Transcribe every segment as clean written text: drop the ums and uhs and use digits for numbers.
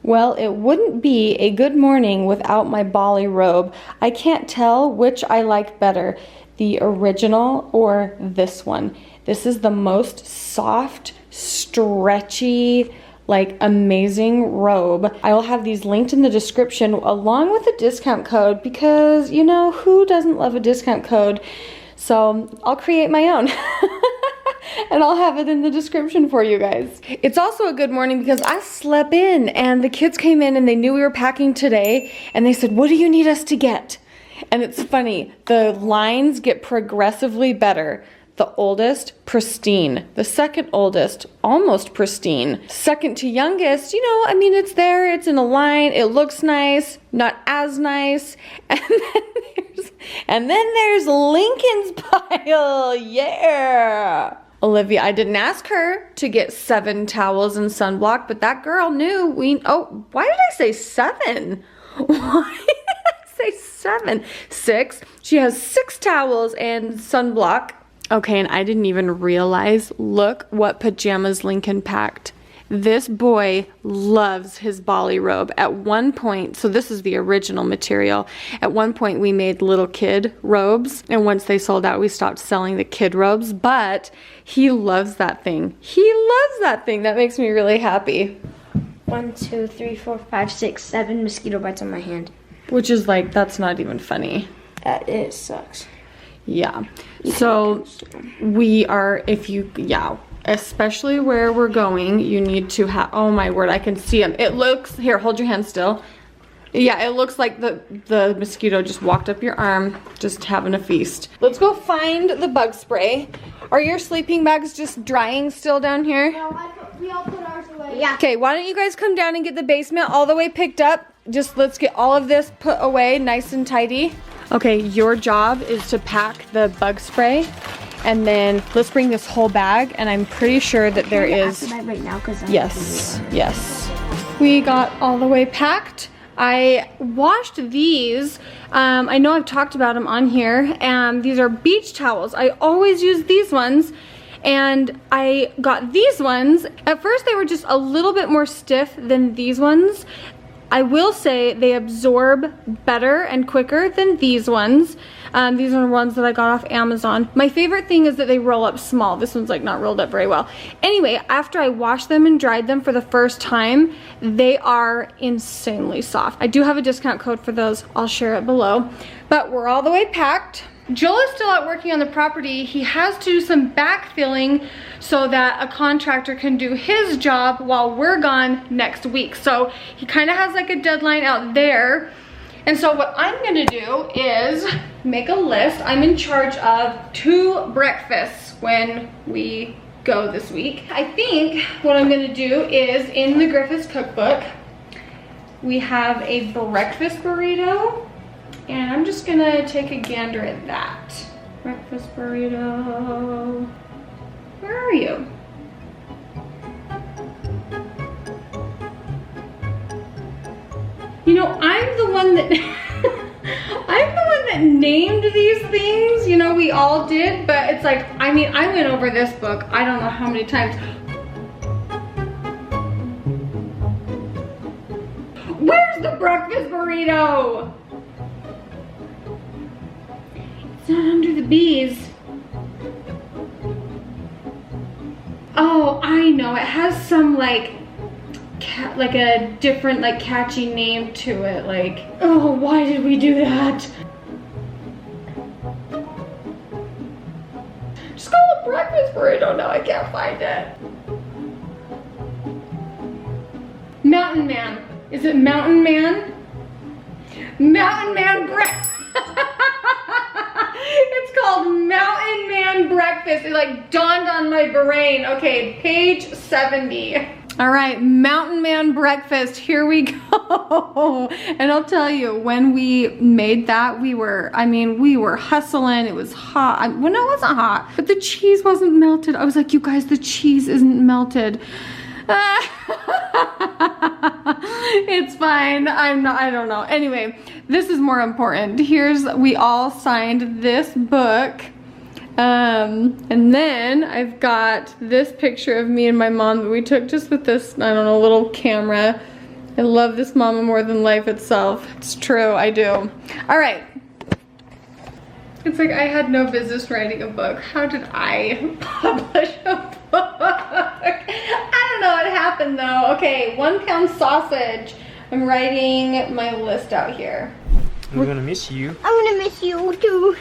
Well, it wouldn't be a good morning without my Bali robe. I can't tell which I like better, the original or this one. This is the most soft, stretchy, like amazing robe. I will have these linked in the description along with a discount code because, you know, who doesn't love a discount code? So I'll create my own. And I'll have it in the description for you guys. It's also a good morning because I slept in and the kids came in and they knew we were packing today and they said, what do you need us to get? And it's funny, the lines get progressively better. The oldest, pristine. The second oldest, almost pristine. Second to youngest, you know, I mean, it's there, it's in a line, it looks nice, not as nice. And then there's Lincoln's pile, yeah. Olivia, I didn't ask her to get 7 towels and sunblock, but that girl knew oh, why did I say 7? Why did I say 7? 6. She has 6 towels and sunblock. Okay, and I didn't even realize, look what pajamas Lincoln packed. This boy loves his Bali robe. At one point, so this is the original material, at one point we made little kid robes, and once they sold out, we stopped selling the kid robes, but he loves that thing. He loves that thing. That makes me really happy. 1, 2, 3, 4, 5, 6, 7 mosquito bites on my hand. Which is like, that's not even funny. It sucks. Yeah. So we are, especially where we're going, you need to have, oh my word, I can see him. It looks, here, hold your hand still. Yeah, it looks like the mosquito just walked up your arm, just having a feast. Let's go find the bug spray. Are your sleeping bags just drying still down here? No, we all put ours away. Yeah. Okay, why don't you guys come down and get the basement all the way picked up? Just let's get all of this put away nice and tidy. Okay, your job is to pack the bug spray, and then let's bring this whole bag, and I'm pretty sure that there is... Right now, yes. We got all the way packed. I washed these. I know I've talked about them on here, and these are beach towels. I always use these ones, and I got these ones. At first, they were just a little bit more stiff than these ones. I will say they absorb better and quicker than these ones. These are ones that I got off Amazon. My favorite thing is that they roll up small. This one's like not rolled up very well. Anyway, after I washed them and dried them for the first time, they are insanely soft. I do have a discount code for those. I'll share it below. But we're all the way packed. Joel is still out working on the property. He has to do some backfilling so that a contractor can do his job while we're gone next week. So he kind of has like a deadline out there. And so what I'm gonna do is make a list. I'm in charge of 2 breakfasts when we go this week. I think what I'm gonna do is in the Griffiths cookbook, we have a breakfast burrito. And I'm just gonna take a gander at that. Breakfast burrito. Where are you? You know, I'm the one that I'm the one that named these things. You know, we all did, but it's like, I mean, I went over this book I don't know how many times. Where's the breakfast burrito? It's not under the bees. Oh, I know. It has some like a different like catchy name to it. Like, oh, why did we do that? Just call it breakfast burrito. No, I can't find it. Mountain Man. Is it Mountain Man? Mountain Man breakfast. It's called Mountain Man Breakfast. It like dawned on my brain. Okay, page 70. All right, Mountain Man Breakfast, here we go. And I'll tell you, when we made that, we were hustling. It was hot. Well, no, it wasn't hot, but the cheese wasn't melted. I was like, you guys, the cheese isn't melted. It's fine. I don't know. Anyway, this is more important. We all signed this book. And then I've got this picture of me and my mom that we took just with this, I don't know, little camera. I love this mama more than life itself. It's true, I do. All right. It's like I had no business writing a book. How did I publish a book? I don't know what happened though. Okay, 1 pound sausage. I'm writing my list out here. I'm gonna miss you. I'm gonna miss you too.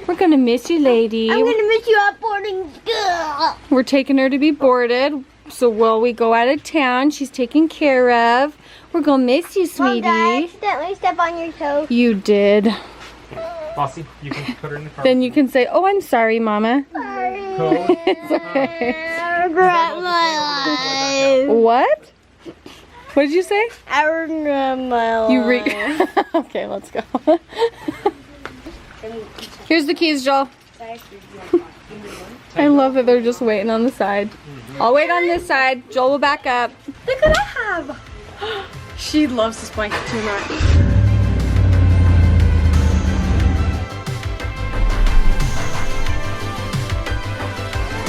We're gonna miss you, lady. I'm gonna miss you at boarding school. We're taking her to be boarded. So while we go out of town, she's taken care of. We're gonna miss you, sweetie. Mom, did I accidentally step on your toe? You did. Bossy, you can put her in the car. Then you can say, oh, I'm sorry, Mama. Sorry. It's okay. I regret my life. What? What did you say? I regret my life. You Okay, let's go. Here's the keys, Joel. I love that they're just waiting on the side. I'll wait on this side. Joel will back up. Look what I have. She loves this blanket too much.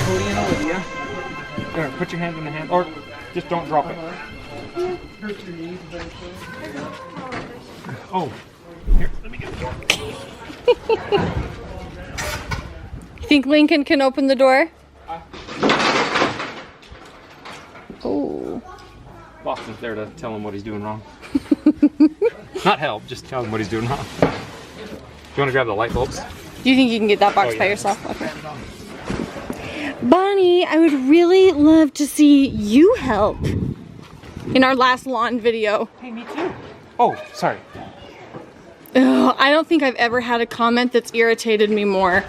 Hoellein, Olivia. There, put your hand in the hand, or just don't drop it. Oh, here, let me get the door. You think Lincoln can open the door? Oh. Boston's there to tell him what he's doing wrong. Not help, just tell him what he's doing wrong. Do you want to grab the light bulbs? Do you think you can get that box Oh, by yeah. yourself? Okay. Bonnie, I would really love to see you help in our last lawn video. Hey, me too. Oh, sorry. Ugh, I don't think I've ever had a comment that's irritated me more.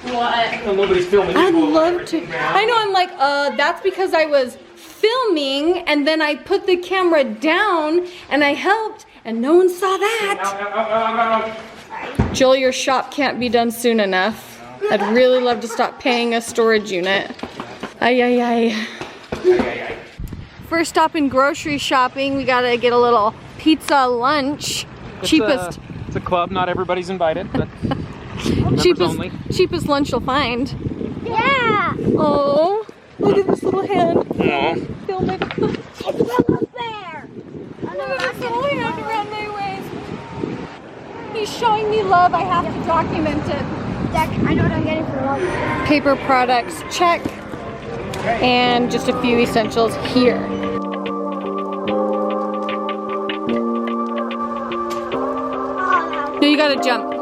What? Well, nobody's filming. I'd love to. I know, I'm like, that's because I was filming and then I put the camera down and I helped and no one saw that. Joel, your shop can't be done soon enough. I'd really love to stop paying a storage unit. Ay, ay, ay. First stop in grocery shopping, we gotta get a little pizza lunch. Cheapest. It's a club, not everybody's invited, but members only. Cheapest lunch you'll find. Yeah. Oh, look at this little hand. Aw. Film it. It's a little bear. Look at this little hand around my waist. He's showing me love. I have to document it. Dad, I know what I'm getting for lunch. Paper products, check. And just a few essentials here. No, you gotta jump.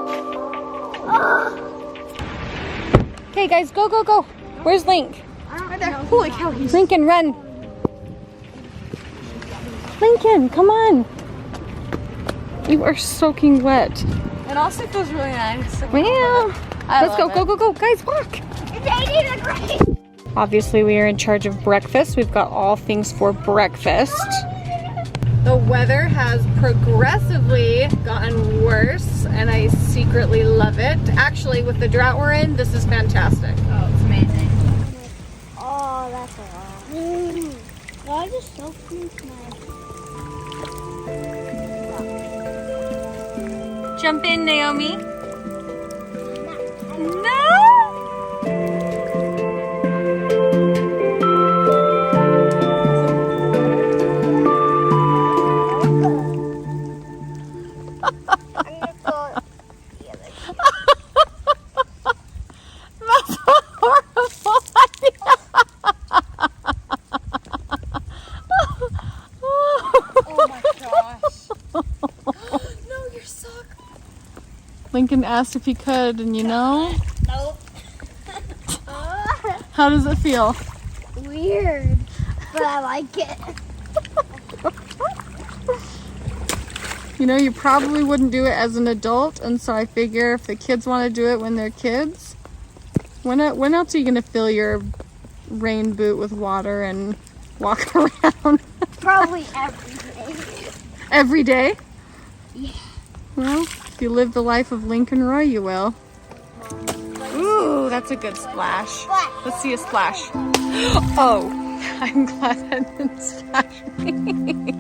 Okay, guys, go, go, go. Where's Link? Right there. Holy cow, he's Lincoln, run. Lincoln, come on. You are soaking wet. It also feels really nice. Well, let's go, love go, go, go. Guys, walk. It's 80 degrees. Obviously, we are in charge of breakfast. We've got all things for breakfast. The weather has progressively gotten worse, and I secretly love it. Actually, with the drought we're in, this is fantastic. Oh, it's amazing. Oh, that's a lot. Why is it so small? Jump in, Naomi. No! That's a horrible idea. Oh my gosh. No, your sock. Lincoln asked if he could, and you know, Nope. how does it feel? Weird, but I like it. You know, you probably wouldn't do it as an adult, and so I figure if the kids want to do it when they're kids, when else are you going to fill your rain boot with water and walk around? Probably every day. Every day? Yeah. Well, if you live the life of Lincoln Roy, you will. Ooh, that's a good splash. Splash. Let's see a splash. Oh, I'm glad that didn't splash me.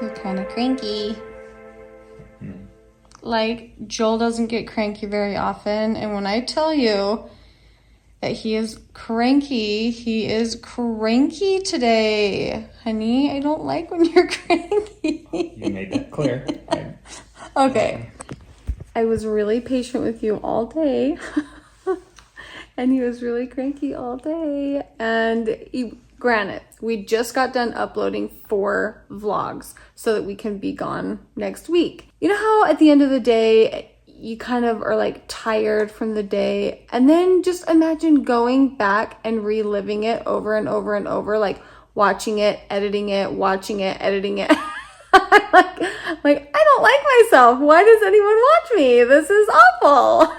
You're kind of cranky. like Joel doesn't get cranky very often. And when I tell you that he is cranky today. Honey, I don't like when you're cranky. You made that clear. Okay. I was really patient with you all day. And he was really cranky all day. And granted, we just got done uploading 4 vlogs so that we can be gone next week. You know how at the end of the day, you kind of are like tired from the day, and then just imagine going back and reliving it over and over and over, like watching it, editing it, watching it, editing it. like I don't like myself. Why does anyone watch me? This is awful.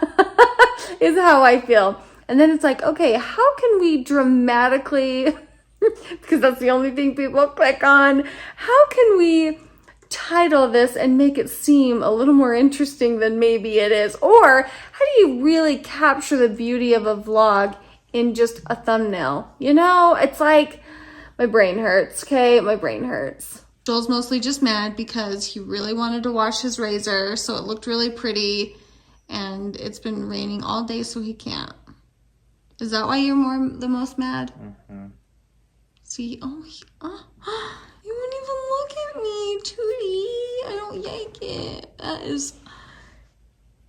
Is how I feel. And then it's like, okay, how can we dramatically, because that's the only thing people click on, how can we title this and make it seem a little more interesting than maybe it is? Or how do you really capture the beauty of a vlog in just a thumbnail? You know, it's like, my brain hurts, okay? My brain hurts. Joel's mostly just mad because he really wanted to wash his razor, so it looked really pretty, and it's been raining all day, so he can't. Is that why you're the most mad? Mm-hmm. See, you wouldn't even look at me, Tootie. I don't like it. That is...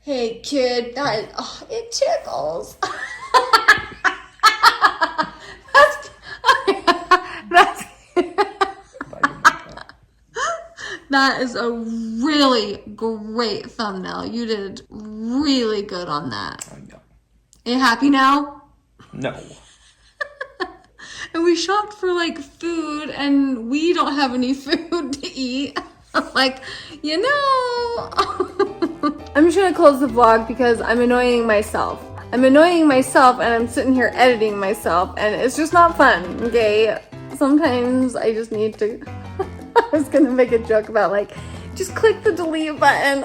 Hey, kid, it tickles. That is a really great thumbnail. You did really good on that. Are you happy now? No. And we shopped for like food and we don't have any food to eat. I'm like, you know. I'm just gonna close the vlog because I'm annoying myself. And I'm sitting here editing myself and it's just not fun, okay? Sometimes I just need to, I was gonna make a joke about like, just click the delete button.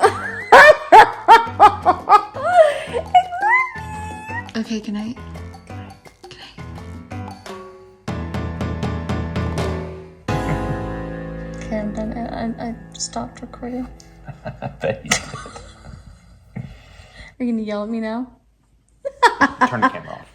Okay, good night. Okay, I'm done. I stopped recording. I bet you did. Are you gonna yell at me now? Turn the camera off.